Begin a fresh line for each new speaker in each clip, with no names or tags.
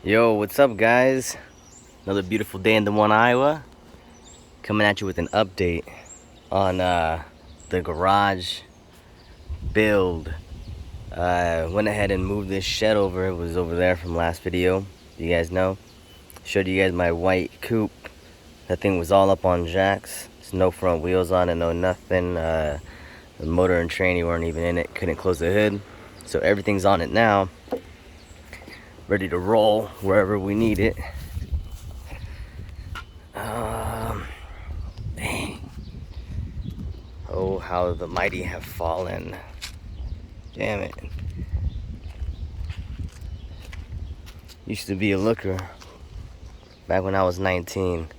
Yo, what's up guys? Another beautiful day in Des Moines, Iowa. Coming at you with an update on the garage build. Went ahead and moved this shed over. It was over there from last video. You guys know. Showed you guys my white coupe. That thing was all up on jacks. There's no front wheels on it, no nothing. The motor and tranny weren't even in it. Couldn't close the hood. So everything's on it now. Ready to roll wherever we need it. Dang. Oh, how the mighty have fallen. Damn it. Used to be a looker back when I was 19.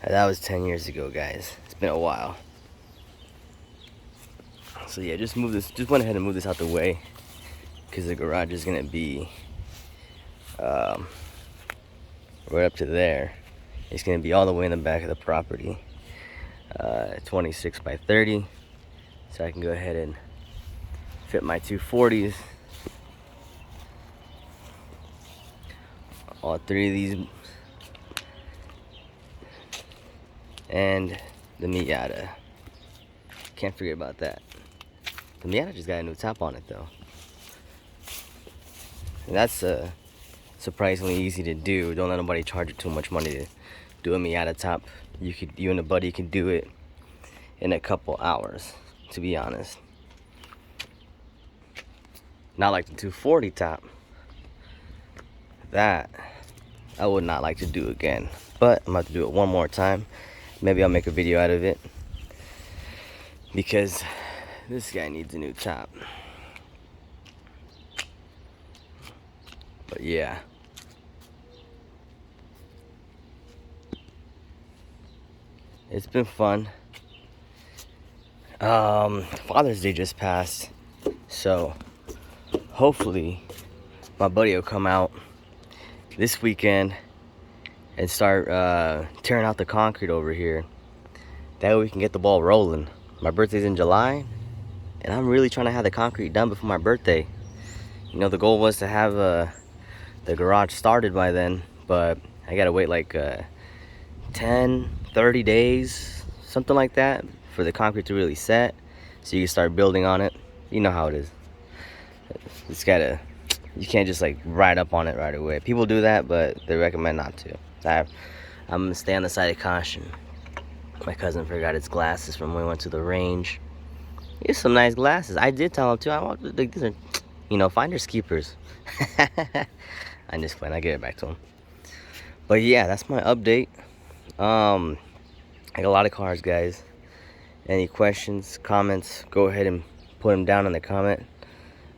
That was 10 years ago, guys. It's been a while. So yeah, just went ahead and move this out the way, because the garage is gonna be right up to there. It's gonna be all the way in the back of the property. 26 by 30, so I can go ahead and fit my 240s. All three of these, and the Miata. Can't forget about that. The Miata just got a new top on it though, and that's surprisingly easy to do. Don't let nobody charge you too much money to do a Miata top. You and a buddy can do it in a couple hours, to be honest. Not like the 240 top. That I would not like to do again, but I'm about to do it one more time. Maybe I'll make a video out of it, because this guy needs a new top. But yeah, it's been fun. Father's Day just passed, so hopefully my buddy will come out this weekend and start tearing out the concrete over here. That way we can get the ball rolling. My birthday's in July, and I'm really trying to have the concrete done before my birthday. You know, the goal was to have the garage started by then, but I gotta wait like 10-30 days, something like that, for the concrete to really set, so you can start building on it. You know how it is. You can't just like ride up on it right away. People do that, but they recommend not to. I'm gonna stay on the side of caution. My cousin forgot his glasses from when we went to the range. Here's some nice glasses. I did tell him too. I want, like, these are, you know, finders keepers. I'm just playing. I get it back to him. But yeah, that's my update. I got a lot of cars, guys. Any questions, comments, go ahead and put them down in the comment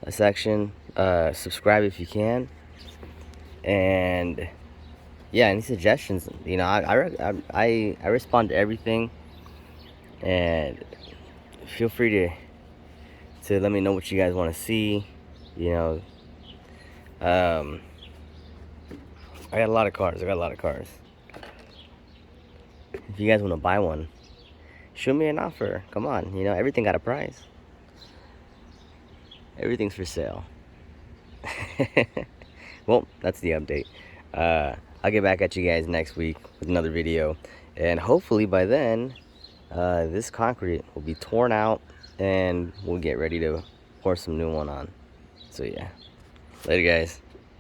section. Subscribe if you can. And yeah, any suggestions? You know, I respond to everything, and feel free to let me know what you guys want to see. You know, I got a lot of cars. If you guys want to buy one, shoot me an offer. Come on, you know, everything got a price. Everything's for sale. Well, that's the update. I'll get back at you guys next week with another video, and hopefully by then this concrete will be torn out and we'll get ready to pour some new one on. So yeah, later guys.